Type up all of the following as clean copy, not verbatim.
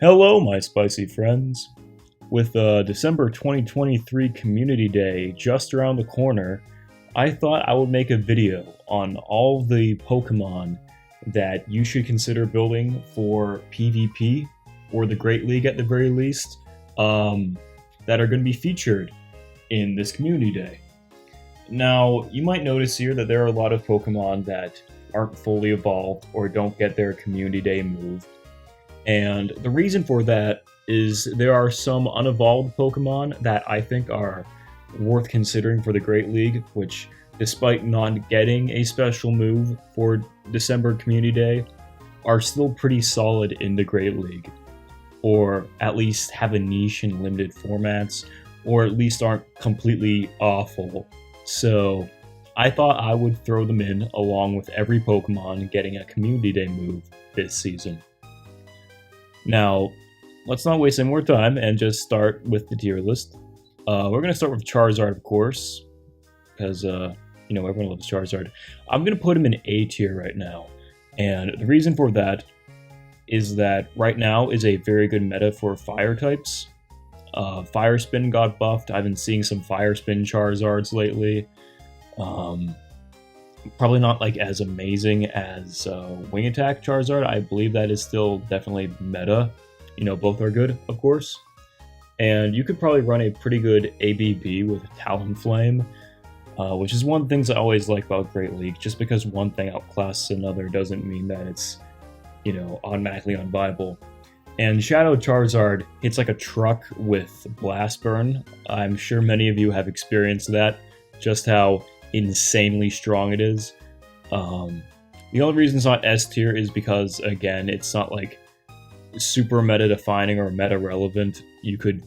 Hello, my spicy friends. With December 2023 Community Day just around the corner, I thought I would make a video on all the Pokemon that you should consider building for PvP, or the Great League at the very least, that are going to be featured in this Community Day. Now, you might notice here that there are a lot of Pokemon that aren't fully evolved or don't get their Community Day move. And the reason for that is there are some unevolved Pokemon that I think are worth considering for the Great League, which, despite not getting a special move for December Community Day, are still pretty solid in the Great League. Or at least have a niche in limited formats, or at least aren't completely awful. So I thought I would throw them in along with every Pokemon getting a Community Day move this season. Now, let's not waste any more time and just start with the tier list. We're going to start with Charizard, of course, because, everyone loves Charizard. I'm going to put him in A tier right now, and the reason for that is that right now is a very good meta for fire types. Fire Spin got buffed. I've been seeing some Fire Spin Charizards lately. Probably not like as amazing as Wing Attack Charizard. I believe that is still definitely meta. Both are good, of course. And you could probably run a pretty good ABB with Talonflame, which is one of the things I always like about Great League. Just because one thing outclasses another doesn't mean that it's, automatically unviable. And Shadow Charizard hits like a truck with Blast Burn. I'm sure many of you have experienced that, just how insanely strong it is. The only reason it's not S tier is because, again, it's not like super meta defining or meta relevant. You could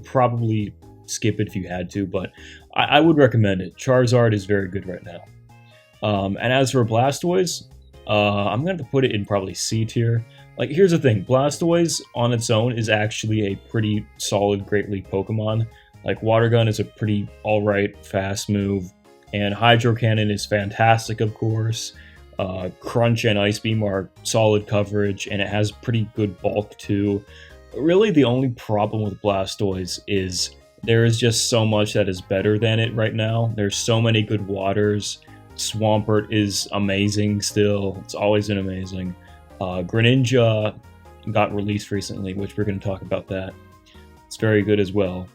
probably skip it if you had to, but I would recommend it. Charizard is very good right now. And as for Blastoise, I'm going to put it in probably C tier. Like, here's the thing, Blastoise on its own is actually a pretty solid Great League Pokemon. Like, Water Gun is a pretty alright fast move, and Hydro Cannon is fantastic, of course. Crunch and Ice Beam are solid coverage, and it has pretty good bulk too. Really, the only problem with Blastoise is there is just so much that is better than it right now. There's so many good waters. Swampert is amazing still. It's always been amazing. Greninja got released recently, which we're going to talk about that. It's very good as well.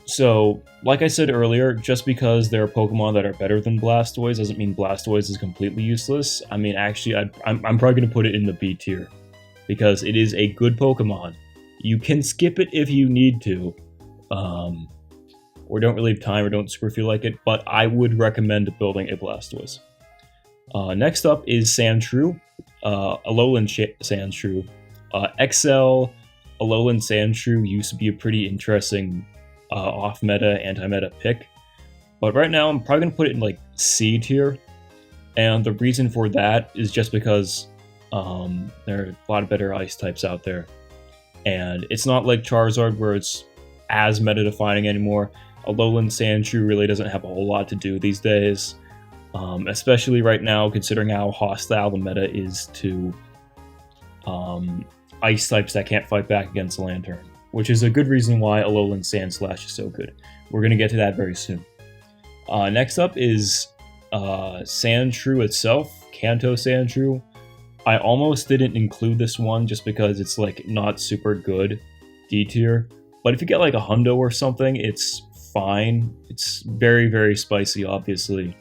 So, like I said earlier, just because there are Pokemon that are better than Blastoise doesn't mean Blastoise is completely useless. I mean, actually, I'm probably going to put it in the B tier, because it is a good Pokemon. You can skip it if you need to, or don't really have time or don't super feel like it, but I would recommend building a Blastoise. Next up is Sandshrew, Alolan Sandshrew. XL Alolan Sandshrew used to be a pretty interesting off-meta, anti-meta pick, but right now I'm probably going to put it in like C tier, and the reason for that is just because there are a lot of better ice types out there, and it's not like Charizard where it's as meta-defining anymore. Alolan Sandshrew really doesn't have a whole lot to do these days, especially right now considering how hostile the meta is to ice types that can't fight back against Lantern, which is a good reason why Alolan Sandslash is so good. We're going to get to that very soon. Next up is Sandshrew itself, Kanto Sandshrew. I almost didn't include this one just because it's like not super good D tier, but if you get like a Hundo or something, it's fine. It's very, very spicy, obviously.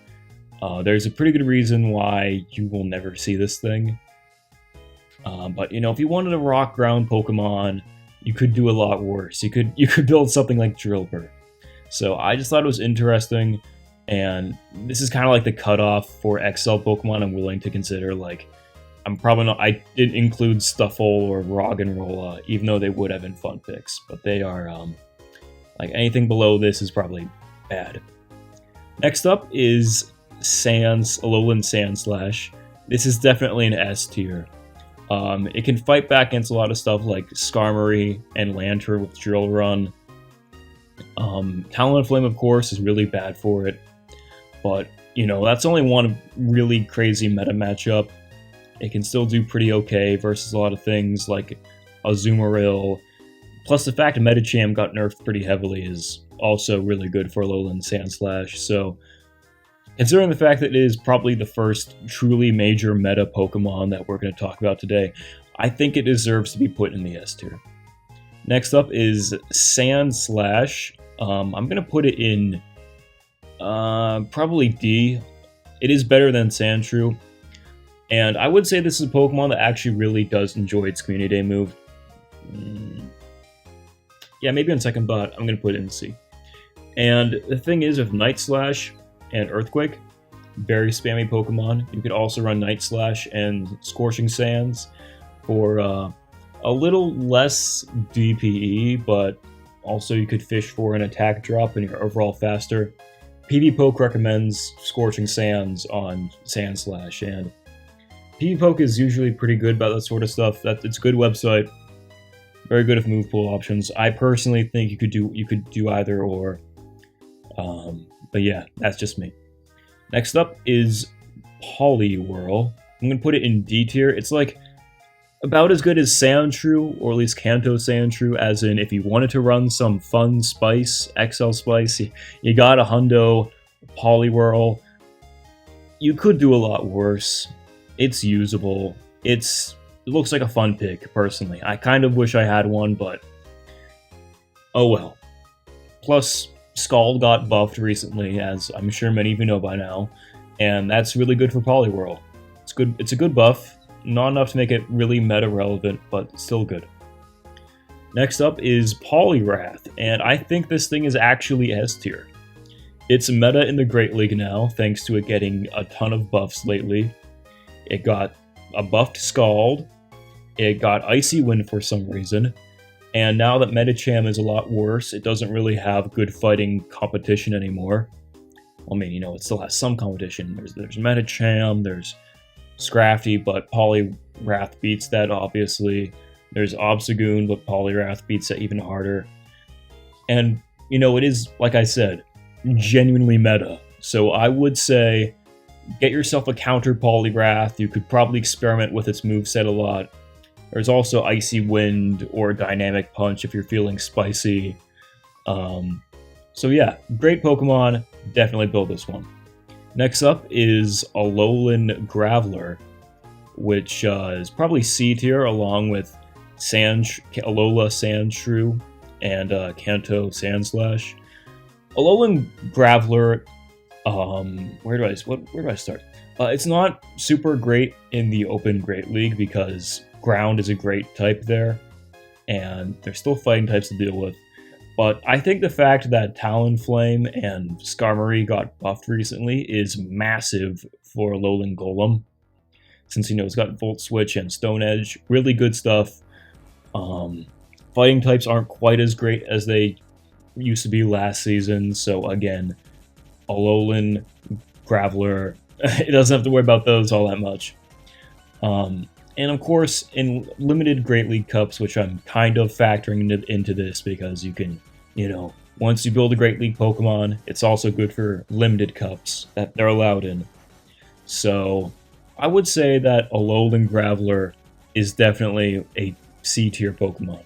There's a pretty good reason why you will never see this thing. But if you wanted a rock ground Pokemon, you could do a lot worse. You could build something like Drillbur. So I just thought it was interesting, and this is kind of like the cutoff for XL Pokemon I'm willing to consider. Like, I didn't include Stuffle or Roggenrola, even though they would have been fun picks, but they are, like, anything below this is probably bad. Next up is Alolan Sandslash. This is definitely an S tier. It can fight back against a lot of stuff like Skarmory and Lantern with Drill Run. Talonflame, of course, is really bad for it, but that's only one really crazy meta matchup. it can still do pretty okay versus a lot of things like Azumarill. Plus, the fact that Medicham got nerfed pretty heavily is also really good for Alolan Sandslash. So, considering the fact that it is probably the first truly major meta Pokemon that we're going to talk about today, I think it deserves to be put in the S tier. Next up is Sandslash. I'm going to put it in probably D. It is better than Sandshrew. And I would say this is a Pokemon that actually really does enjoy its Community Day move. Yeah, maybe on second thought, I'm going to put it in C. And the thing is, with Night Slash and Earthquake, very spammy Pokemon. You could also run Night Slash and Scorching Sands for a little less DPE, but also you could fish for an attack drop and you're overall faster. PvPoke recommends Scorching Sands on Sandslash, and PvPoke is usually pretty good about that sort of stuff. It's a good website, very good with move pool options. I personally think you could do either or, but yeah, that's just me. Next up is Poliwhirl. I'm gonna put it in D tier. It's like about as good as Sandshrew, or at least Kanto Sandshrew, as in if you wanted to run some fun spice, XL spice, you got a hundo Poliwhirl. You could do a lot worse. It's usable. It looks like a fun pick, personally. I kind of wish I had one, but oh well. Plus, Scald got buffed recently, as I'm sure many of you know by now, and that's really good for Poliwhirl. It's a good buff. Not enough to make it really meta-relevant, but still good. Next up is Poliwrath, and I think this thing is actually S tier. It's meta in the Great League now, thanks to it getting a ton of buffs lately. It got a buffed Scald, it got Icy Wind for some reason, and now that Medicham is a lot worse, it doesn't really have good fighting competition anymore. I mean, you know, it still has some competition. There's Medicham, there's Scrafty, but Poliwrath beats that, obviously. There's Obstagoon, but Poliwrath beats that even harder. And, you know, it is, like I said, genuinely meta. So I would say, get yourself a counter Poliwrath. You could probably experiment with its moveset a lot. There's also Icy Wind or Dynamic Punch if you're feeling spicy. So yeah, great Pokemon. Definitely build this one. Next up is Alolan Graveler, which is probably C tier, along with Alola Sandshrew and Kanto Sandslash. Alolan Graveler, where do I start? It's not super great in the Open Great League because Ground is a great type there, and there's still fighting types to deal with. But I think the fact that Talonflame and Skarmory got buffed recently is massive for Alolan Golem, since, you know, it's got Volt Switch and Stone Edge. Really good stuff. Fighting types aren't quite as great as they used to be last season, so again, Alolan Graveler, it doesn't have to worry about those all that much. And of course, in limited Great League Cups, which I'm kind of factoring into this because you can, you know, once you build a Great League Pokemon, it's also good for limited cups that they're allowed in. So I would say that Alolan Graveler is definitely a C tier Pokemon.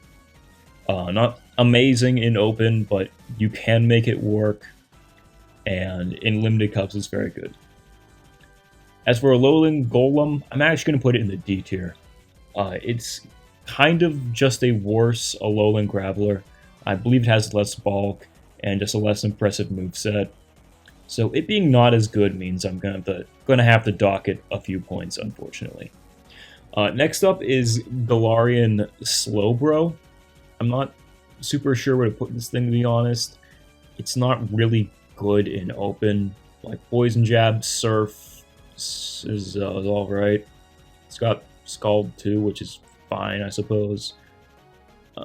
Not amazing in Open, but you can make it work, and in limited cups it's very good. As for Alolan Golem, I'm actually going to put it in the D tier. It's kind of just a worse Alolan Graveler. I believe it has less bulk and just a less impressive moveset. So it being not as good means I'm going to have to dock it a few points, unfortunately. Next up is Galarian Slowbro. I'm not super sure where to put this thing, to be honest. It's not really good in Open. Like Poison Jab, Surf is alright. It's got Scald too, which is fine, I suppose. Yeah,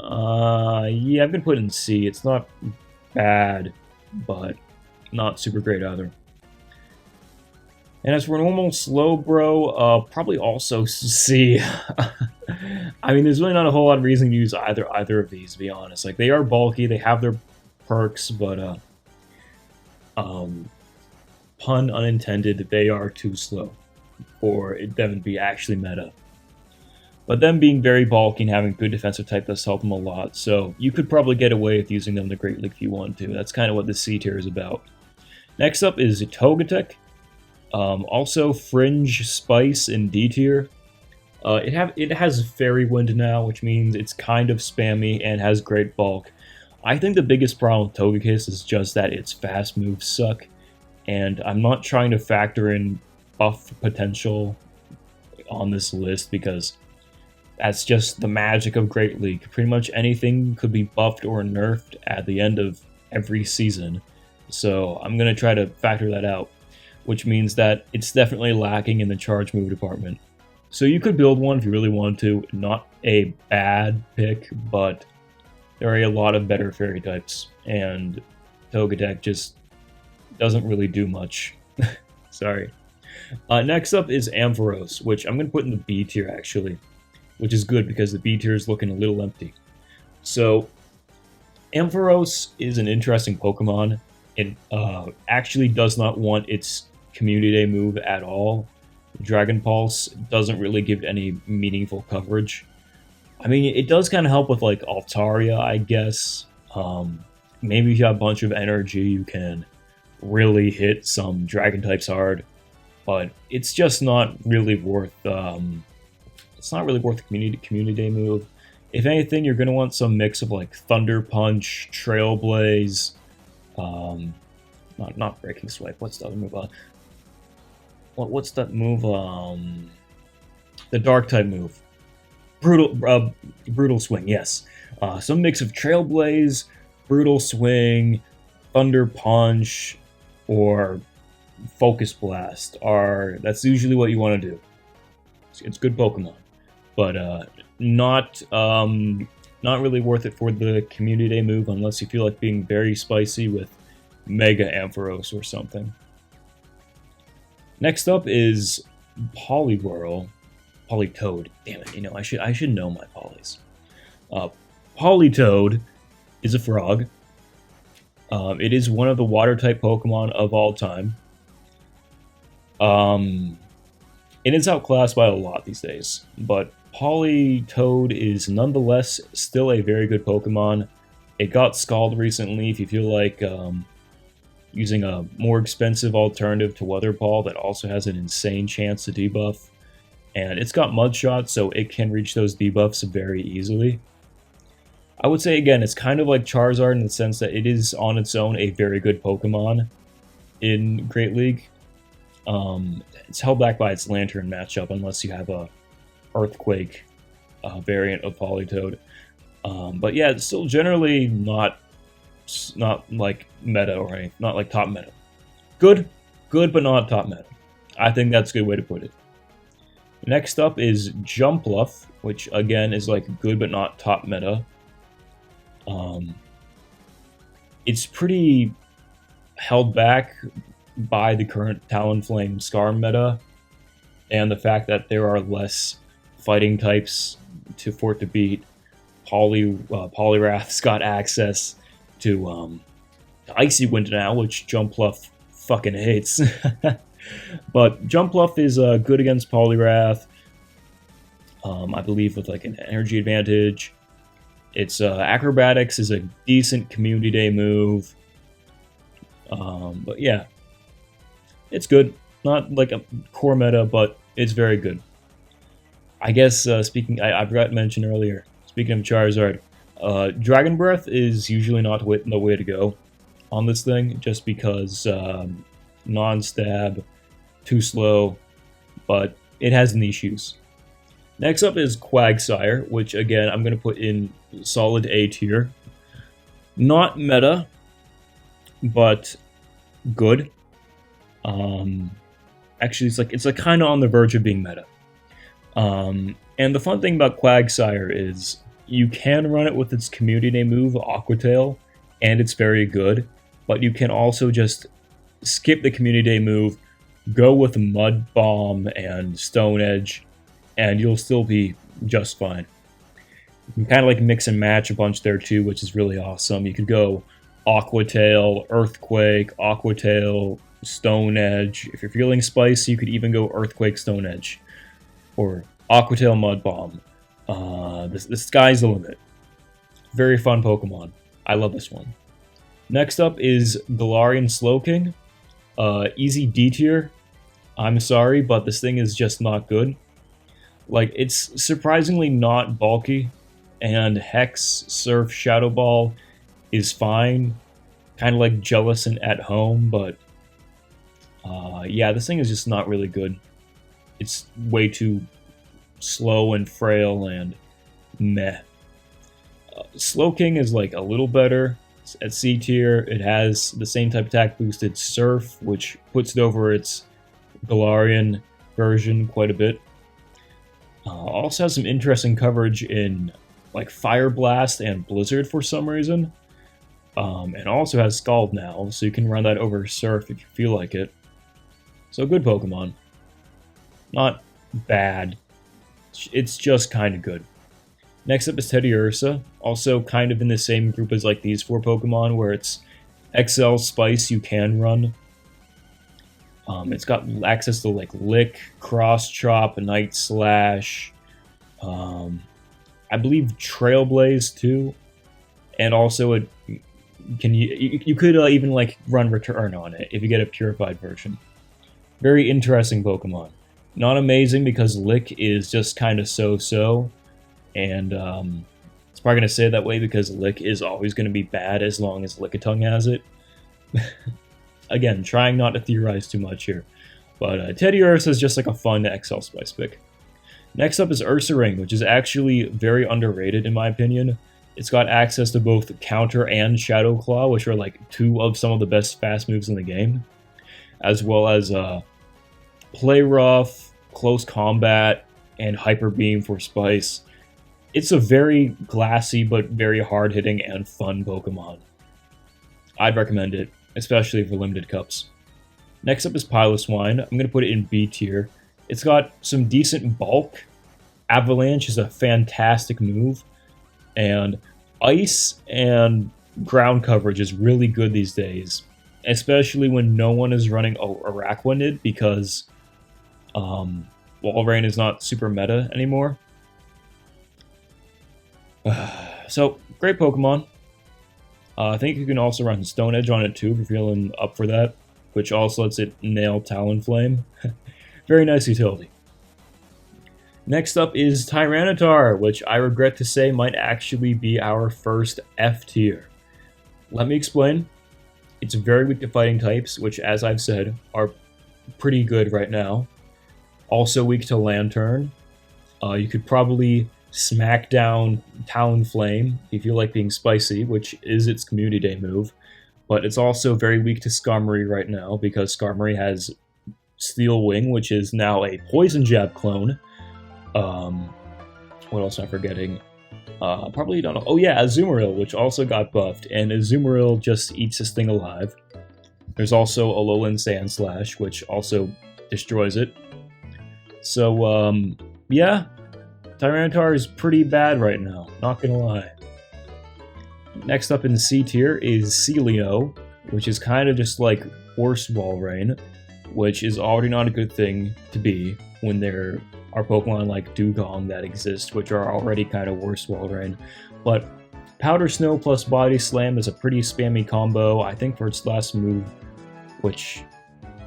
I'm gonna put it in C. It's not bad, but not super great either. And as for normal Slowbro, probably also C. I mean, there's really not a whole lot of reason to use either of these, to be honest. Like, they are bulky, they have their perks, but pun unintended, they are too slow. for them to be actually meta. But them being very bulky and having good defensive type does help them a lot, so you could probably get away with using them in the Great League if you want to. That's kind of what the C tier is about. Next up is Togetic. Also Fringe, Spice, in D tier. It has Fairy Wind now, which means it's kind of spammy and has great bulk. I think the biggest problem with Togekiss is just that its fast moves suck, and I'm not trying to factor in buff potential on this list because that's just the magic of Great League. Pretty much anything could be buffed or nerfed at the end of every season, so I'm going to try to factor that out, which means that it's definitely lacking in the charge move department. So you could build one if you really wanted to. Not a bad pick, but there are a lot of better fairy types, and Togetic just doesn't really do much. Sorry. Next up is Ampharos, which I'm going to put in the B tier actually, which is good because the B tier is looking a little empty. So Ampharos is an interesting Pokemon. It actually does not want its Community Day move at all. Dragon Pulse doesn't really give any meaningful coverage. I mean, it does kind of help with like Altaria, I guess. Maybe if you have a bunch of energy, you can really hit some Dragon types hard, but it's just not really worth. It's not really worth the Community Day move. If anything, you're gonna want some mix of like Thunder Punch, Trailblaze, not Breaking Swipe. What's the other move? What's that move? The Dark type move. Brutal Swing, yes. Some mix of Trailblaze, Brutal Swing, Thunder Punch, or Focus Blast. That's usually what you want to do. It's good Pokemon, but not really worth it for the Community Day move unless you feel like being very spicy with Mega Ampharos or something. Next up is Poliwhirl. Politoed. Damn it, I should know my polys. Politoed is a frog. It is one of the water-type Pokemon of all time. It is outclassed by a lot these days, but Politoed is nonetheless still a very good Pokemon. It got Scald recently. If you feel like using a more expensive alternative to Weather Ball that also has an insane chance to debuff, and it's got Mudshot, so it can reach those debuffs very easily. I would say, again, it's kind of like Charizard in the sense that it is on its own a very good Pokemon in Great League. It's held back by its Lantern matchup unless you have a Earthquake variant of Politoed. But yeah, it's still generally not like meta or anything, not like top meta. Good, but not top meta. I think that's a good way to put it. Next up is Jumpluff, which again is like good but not top meta. It's pretty held back by the current Talonflame Scar meta and the fact that there are less fighting types for it to beat. Poliwrath's got access to Icy Wind now, which Jumpluff fucking hates. But Jumpluff is good against Poliwrath, I believe with like an energy advantage. Its Acrobatics is a decent Community Day move. But yeah, it's good. Not like a core meta, but it's very good. I guess I forgot to mention earlier, speaking of Charizard, Dragon Breath is usually not the way to go on this thing, just because non-stab, too slow, but it has niche use. Next up is Quagsire, which again I'm going to put in solid A tier. Not meta, but good. Actually, it's like kind of on the verge of being meta. And the fun thing about Quagsire is you can run it with its Community Day move, Aqua Tail, and it's very good, but you can also just skip the Community Day move, go with Mud Bomb and Stone Edge, and you'll still be just fine. You can kind of like mix and match a bunch there too, which is really awesome. You could go Aqua Tail, Earthquake, Aqua Tail, Stone Edge. If you're feeling spicy, you could even go Earthquake Stone Edge. Or Aqua Tail Mud Bomb. The sky's the limit. Very fun Pokemon. I love this one. Next up is Galarian Slowking. Easy D tier. I'm sorry, but this thing is just not good. Like, it's surprisingly not bulky, and Hex, Surf, Shadow Ball is fine. Kind of like Jellicent at home, but yeah, this thing is just not really good. It's way too slow and frail and meh. Slowking is like a little better. It's at C tier. It has the same type attack boosted Surf, which puts it over its Galarian version quite a bit. Also has some interesting coverage in like Fire Blast and Blizzard for some reason. And also has Scald now, so you can run that over Surf if you feel like it. So good Pokemon. Not bad. It's just kind of good. Next up is Teddiursa, also kind of in the same group as like these 4 Pokemon, where it's XL Spice you can run. It's got access to like Lick, Cross Chop, Night Slash, I believe Trailblaze too, and also it can you could even like run Return on it if you get a purified version. Very interesting Pokemon. Not amazing because Lick is just kind of so-so. And it's probably going to say that way because Lick is always going to be bad as long as Lickitung has it. Again, trying not to theorize too much here. But Teddiursa is just like a fun XL Spice pick. Next up is Ursaring, which is actually very underrated in my opinion. It's got access to both Counter and Shadow Claw, which are like 2 of some of the best fast moves in the game. As well as Play Rough, Close Combat, and Hyper Beam for Spice. It's a very glassy but very hard-hitting and fun Pokemon. I'd recommend it, especially for limited cups. Next up is Piloswine. I'm going to put it in B tier. It's got some decent bulk. Avalanche is a fantastic move. And Ice and ground coverage is really good these days. Especially when no one is running Araquanid because Walrein is not super meta anymore. So, great Pokemon. I think you can also run Stone Edge on it too if you're feeling up for that, which also lets it nail Talonflame. Very nice utility. Next up is Tyranitar, which I regret to say might actually be our first F tier. Let me explain. It's very weak to fighting types, which, as I've said, are pretty good right now. Also weak to Lantern. You could probably smack down Talonflame if you like being spicy, which is its Community Day move. But it's also very weak to Skarmory right now, because Skarmory has Steel Wing, which is now a Poison Jab clone. What else am I forgetting? Probably don't know. Oh yeah, Azumarill, which also got buffed, and Azumarill just eats this thing alive. There's also Alolan Sandslash, which also destroys it. So, yeah, Tyranitar is pretty bad right now, not gonna lie. Next up in C tier is Celio, which is kind of just like worse Walrein, which is already not a good thing to be when there are Pokemon like Dugong that exist, which are already kind of worse Walrein. But Powder Snow plus Body Slam is a pretty spammy combo, I think, for its last move, which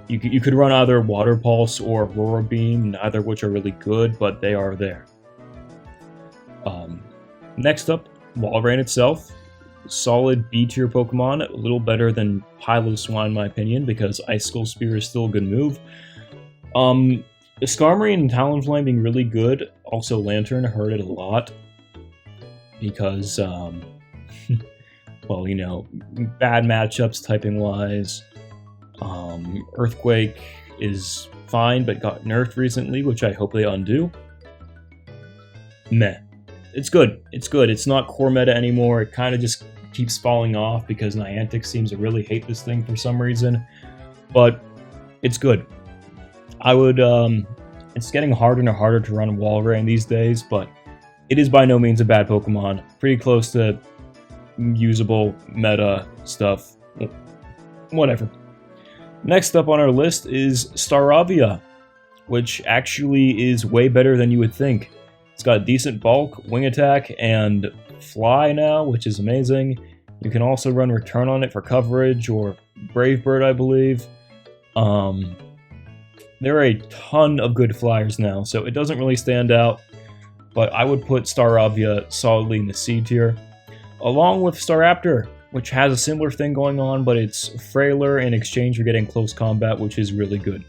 you could run either Water Pulse or Aurora Beam, neither of which are really good, but they are there. Next up, Walrein itself. Solid B-tier Pokemon, a little better than Piloswine in my opinion, because Icicle Spear is still a good move. Skarmory and Talonflame being really good, also Lantern hurt it a lot, because, well, you know, bad matchups typing-wise. Earthquake is fine, but got nerfed recently, which I hope they undo. Meh. It's good. It's good. It's not core meta anymore. It kind of just keeps falling off because Niantic seems to really hate this thing for some reason. But it's good. I would, it's getting harder and harder to run Walrein these days, but it is by no means a bad Pokemon. Pretty close to usable meta stuff. Whatever. Next up on our list is Staravia, which actually is way better than you would think. It's got decent bulk, wing attack, and fly now, which is amazing. You can also run Return on it for coverage, or Brave Bird, I believe. There are a ton of good flyers now, so it doesn't really stand out, but I would put Staravia solidly in the C tier, along with Staraptor, which has a similar thing going on, but it's frailer in exchange for getting close combat, which is really good.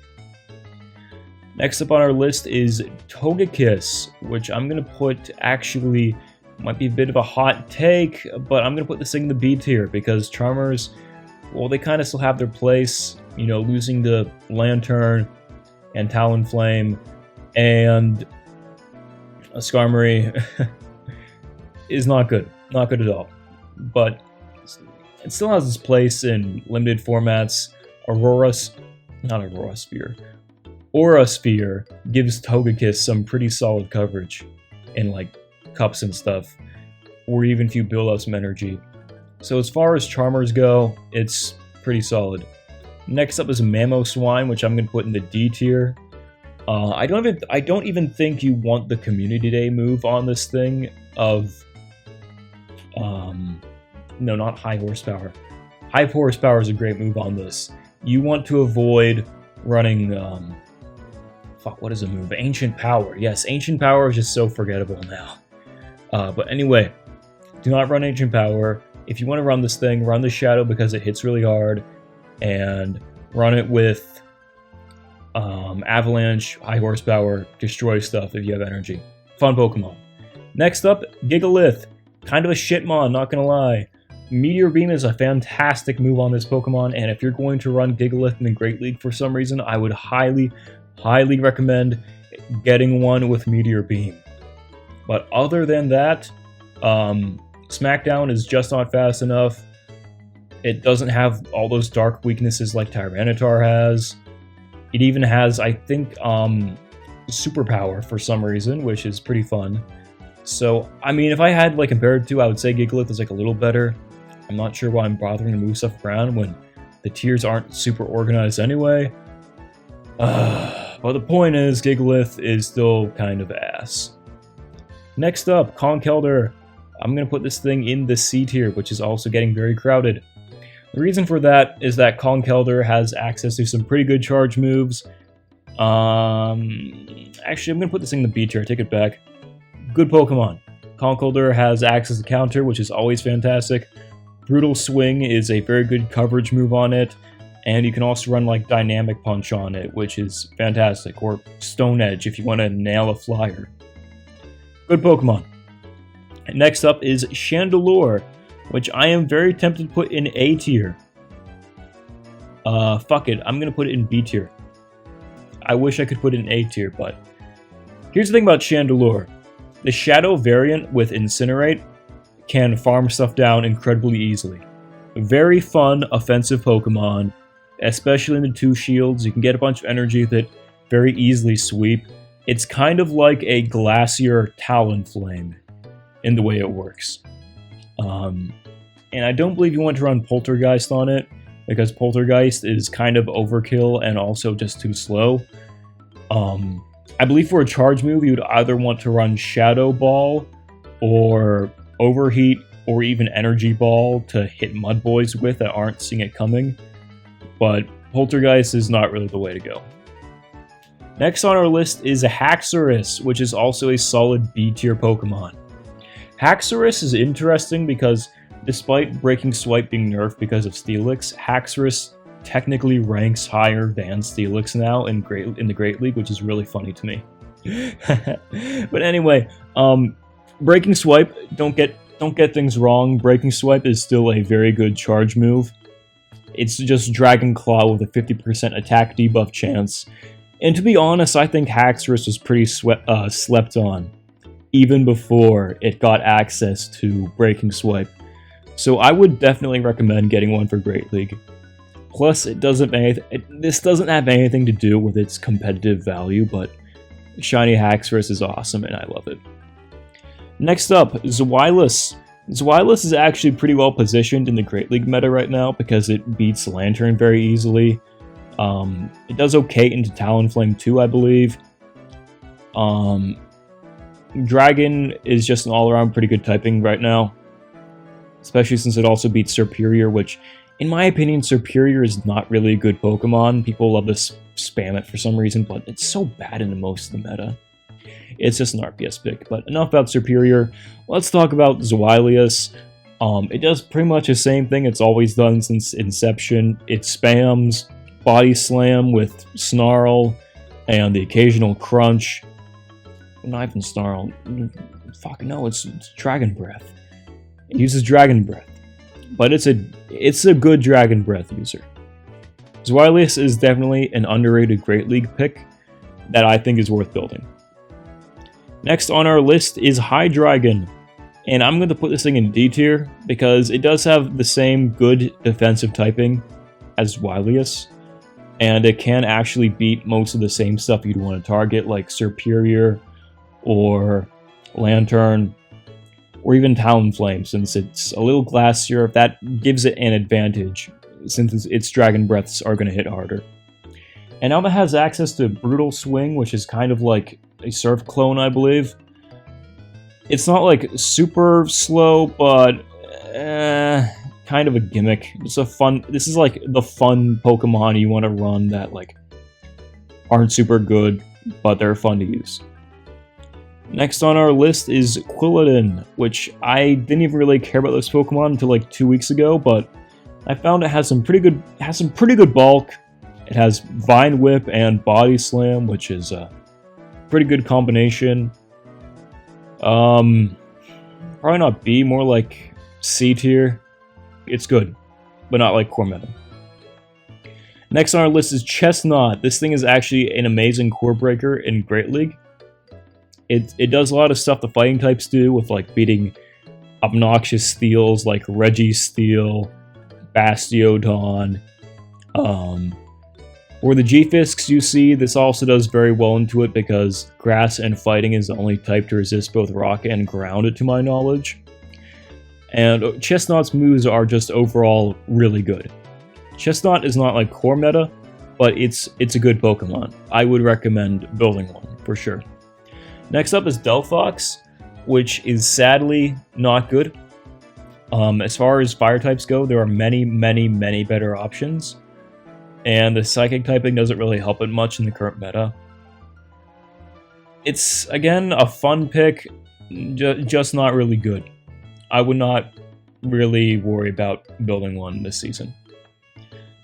Next up on our list is Togekiss, which I'm going to put, actually, might be a bit of a hot take, but I'm going to put this thing in the B tier, because Charmers, well, they kind of still have their place, you know, losing the Lantern and Talonflame, and a Skarmory is not good. Not good at all. But it still has its place in limited formats. Aura Sphere gives Togekiss some pretty solid coverage in like cups and stuff, or even if you build up some energy. So as far as Charmers go, it's pretty solid. Next up is Mamoswine, which I'm going to put in the D tier. I don't even think you want the Community Day move on this thing of, no, not High Horsepower. High Horsepower is a great move on this. You want to avoid running, what is a move? Ancient Power. Yes, Ancient Power is just so forgettable now. But anyway, do not run Ancient Power. If you want to run this thing, run the Shadow because it hits really hard, and run it with Avalanche, High Horsepower, destroy stuff if you have energy. Fun Pokemon. Next up, Gigalith. Kind of a shitmon, not gonna lie. Meteor Beam is a fantastic move on this Pokemon, and if you're going to run Gigalith in the Great League for some reason, I would highly, highly recommend getting one with Meteor Beam. But other than that, Smackdown is just not fast enough. It doesn't have all those dark weaknesses like Tyranitar has. It even has, I think, Superpower for some reason, which is pretty fun. So, I mean, if I had, like, compared it to, I would say Gigalith is, like, a little better. I'm not sure why I'm bothering to move stuff around when the tiers aren't super organized anyway. But the point is, Gigalith is still kind of ass. Next up, Conkeldurr. I'm going to put this thing in the C tier, which is also getting very crowded. The reason for that is that Conkeldurr has access to some pretty good charge moves. Actually, I'm going to put this thing in the B tier. I take it back. Good Pokemon. Conkeldurr has access to counter, which is always fantastic. Brutal Swing is a very good coverage move on it. And you can also run like Dynamic Punch on it, which is fantastic. Or Stone Edge if you want to nail a flyer. Good Pokemon. Next up is Chandelure, which I am very tempted to put in A tier. Fuck it, I'm gonna put it in B tier. I wish I could put it in A tier, but here's the thing about Chandelure. The Shadow variant with Incinerate can farm stuff down incredibly easily. Very fun, offensive Pokemon, especially in the 2 shields. You can get a bunch of energy that very easily sweep. It's kind of like a Glacier Talonflame in the way it works. And I don't believe you want to run Poltergeist on it, because Poltergeist is kind of overkill and also just too slow. I believe for a charge move, you'd either want to run Shadow Ball, or Overheat, or even Energy Ball to hit Mud Boys with that aren't seeing it coming. But Poltergeist is not really the way to go. Next on our list is a Haxorus, which is also a solid B tier Pokemon. Haxorus is interesting because despite Breaking Swipe being nerfed because of Steelix, Haxorus technically ranks higher than Steelix now in the Great League, which is really funny to me. But anyway, Breaking Swipe, don't get things wrong. Breaking Swipe is still a very good charge move. It's just Dragon Claw with a 50% attack debuff chance. And to be honest, I think Haxorus was pretty slept on, even before it got access to Breaking Swipe. So I would definitely recommend getting one for Great League. Plus, this doesn't have anything to do with its competitive value, but Shiny Haxorus is awesome and I love it. Next up, Zweilous. Zweilous is actually pretty well positioned in the Great League meta right now because it beats Lantern very easily. It does okay into Talonflame too, I believe. Dragon is just an all-around pretty good typing right now, especially since it also beats Serperior, which, in my opinion, Serperior is not really a good Pokemon. People love to spam it for some reason, but it's so bad in most of the meta. It's just an RPS pick, but enough about Serperior. Let's talk about Zweilous. It does pretty much the same thing it's always done since inception. It spams Body Slam with Snarl and the occasional Crunch. Not even Snarl. Fuck no, it's Dragon Breath. It uses Dragon Breath, but it's a good Dragon Breath user. Zweilous is definitely an underrated Great League pick that I think is worth building. Next on our list is Hydreigon, and I'm going to put this thing in D tier because it does have the same good defensive typing as Zweilous, and it can actually beat most of the same stuff you'd want to target, like Serperior or Lantern, or even Talonflame, since it's a little glassier. That gives it an advantage, since its Dragon Breaths are going to hit harder. And now that has access to Brutal Swing, which is kind of like a Surf clone, I believe. It's not like super slow, but kind of a gimmick. It's a fun. This is like the fun Pokemon you want to run that like aren't super good, but they're fun to use. Next on our list is Quilladin, which I didn't even really care about this Pokemon until like 2 weeks ago, but I found it has some pretty good bulk. It has Vine Whip and Body Slam, which is a pretty good combination. Probably not B, more like C tier. It's good, but not like core meta. Next on our list is Chestnut. This thing is actually an amazing core breaker in Great League. It does a lot of stuff the fighting types do, with like beating obnoxious steals like Registeel, Bastiodon, or the G-Fisks you see. This also does very well into it because Grass and Fighting is the only type to resist both Rock and Ground, to my knowledge. And Chestnut's moves are just overall really good. Chestnut is not like core meta, but it's a good Pokemon. I would recommend building one, for sure. Next up is Delphox, which is sadly not good. As far as fire types go, there are many, many, many better options. And the psychic typing doesn't really help it much in the current meta. It's, again, a fun pick, just not really good. I would not really worry about building one this season.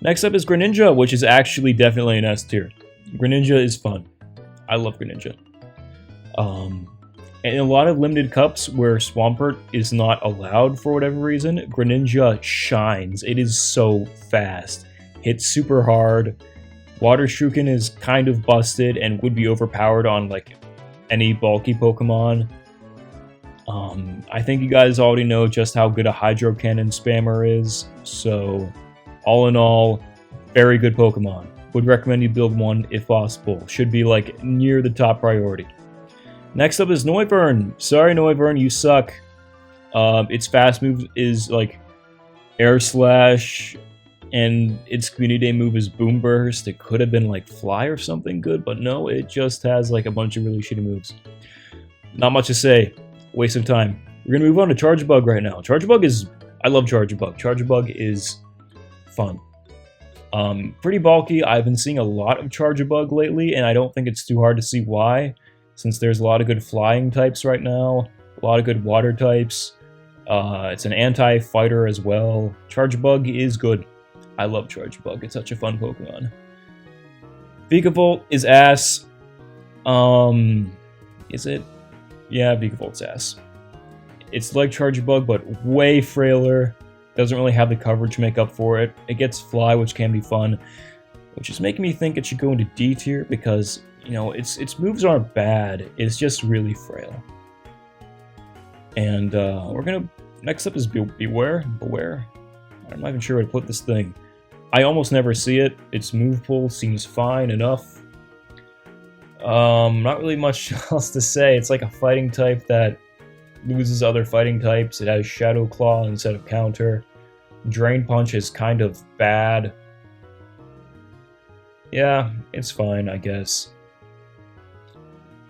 Next up is Greninja, which is actually definitely an S tier. Greninja is fun. I love Greninja. And in a lot of limited cups where Swampert is not allowed for whatever reason, Greninja shines. It is so fast. Hits super hard. Water Shuriken is kind of busted and would be overpowered on like any bulky Pokemon. I think you guys already know just how good a Hydro Cannon spammer is, so all in all, very good Pokemon. Would recommend you build one if possible. Should be like near the top priority. Next up is Noivern. Sorry Noivern, you suck. Its fast move is like Air Slash, and its Community Day move is Boom Burst. It could have been like Fly or something good, but no, it just has like a bunch of really shitty moves. Not much to say. Waste of time. We're gonna move on to Charjabug right now. Charjabug is... I love Charjabug. Charjabug is fun. Pretty bulky. I've been seeing a lot of Charjabug lately, and I don't think it's too hard to see why, since there's a lot of good flying types right now, a lot of good water types. It's an anti-fighter as well. Charjabug is good. I love Charjabug. It's such a fun Pokemon. Vikavolt is ass. Is it? Yeah, Vikavolt's ass. It's like Charjabug, but way frailer. Doesn't really have the coverage to make up for it. It gets Fly, which can be fun, which is making me think it should go into D tier because, you know, its moves aren't bad. It's just really frail. And we're gonna... Next up is Beware. I'm not even sure where to put this thing. I almost never see it. Its move pool seems fine enough. Not really much else to say. It's like a fighting type that loses other fighting types. It has Shadow Claw instead of Counter. Drain Punch is kind of bad. Yeah, it's fine, I guess.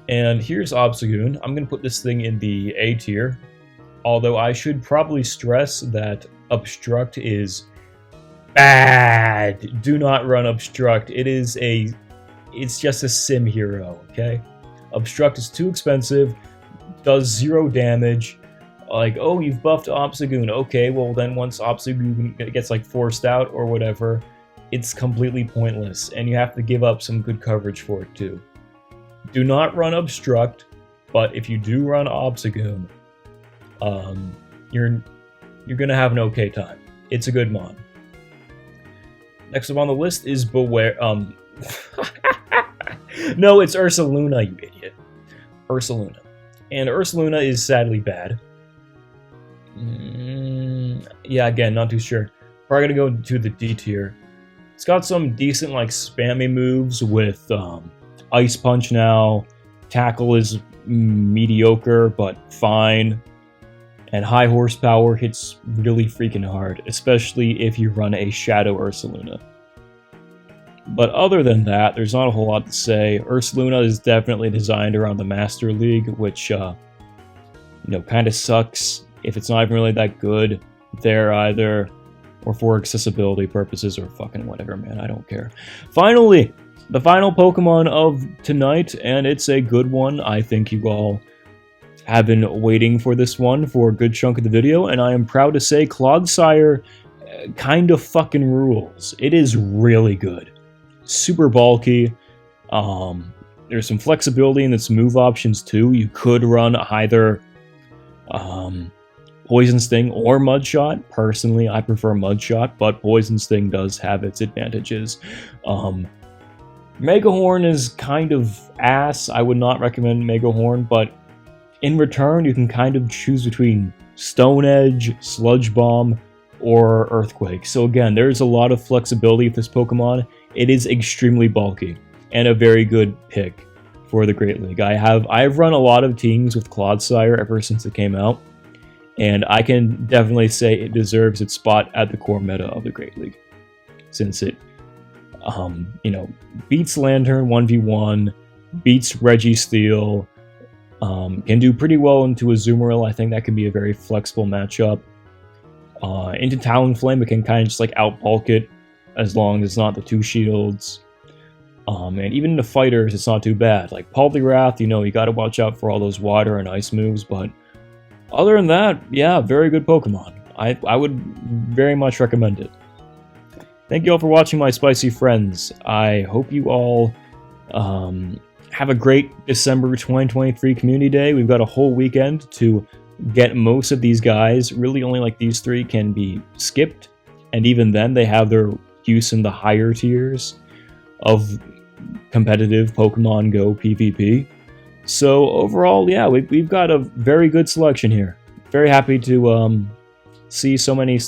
And here's Obstagoon. I'm going to put this thing in the A tier. Although I should probably stress that Obstruct is bad. Do not run Obstruct. It's just a sim hero, okay? Obstruct is too expensive, does 0 damage. Like, oh, you've buffed Obstagoon. Okay, well then once Obstagoon gets like forced out or whatever, it's completely pointless, and you have to give up some good coverage for it too. Do not run Obstruct, but if you do run Obstagoon, you're gonna have an okay time. It's a good mon. Next up on the list is Beware. No, it's Ursaluna, you idiot. Ursaluna. And Ursaluna is sadly bad. Yeah, again, not too sure. Probably gonna go to the D tier. It's got some decent, like, spammy moves with Ice Punch now. Tackle is mediocre, but fine. And high horsepower hits really freaking hard, especially if you run a Shadow Ursaluna. But other than that, there's not a whole lot to say. Ursaluna is definitely designed around the Master League, which, kind of sucks if it's not even really that good there either, or for accessibility purposes, or fucking whatever, man, I don't care. Finally, the final Pokemon of tonight, and it's a good one. I think you all have been waiting for this one for a good chunk of the video, and I am proud to say Clodsire kind of fucking rules. It is really good. Super bulky. There's some flexibility in its move options too. You could run either Poison Sting or Mud Shot. Personally, I prefer Mud Shot, but Poison Sting does have its advantages. Mega Horn is kind of ass. I would not recommend Mega Horn, but in return, you can kind of choose between Stone Edge, Sludge Bomb, or Earthquake. So again, there's a lot of flexibility with this Pokemon. It is extremely bulky, and a very good pick for the Great League. I've run a lot of teams with Clodsire ever since it came out, and I can definitely say it deserves its spot at the core meta of the Great League, since it, beats Lantern 1v1, beats Registeel, can do pretty well into Azumarill. I think that can be a very flexible matchup. Into Talonflame, it can kind of just like out-bulk it, as long as it's not the 2 shields. And even into fighters, it's not too bad. Like Poliwrath, you gotta watch out for all those water and ice moves, but other than that, yeah, very good Pokemon. I would very much recommend it. Thank you all for watching, my spicy friends. I hope you all have a great December 2023 Community Day. We've got a whole weekend to get most of these guys. Really only like these 3 can be skipped, and even then they have their use in the higher tiers of competitive Pokemon Go PvP. So overall, yeah, we've got a very good selection here. Very happy to see so many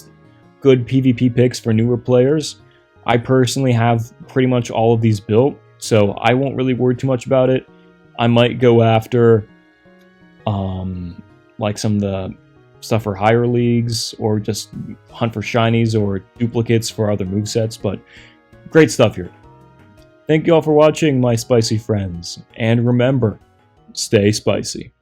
good PvP picks for newer players. I personally have pretty much all of these built, so I won't really worry too much about it. I might go after like some of the stuff for higher leagues, or just hunt for shinies or duplicates for other movesets, but great stuff here. Thank you all for watching, my spicy friends, and remember, stay spicy.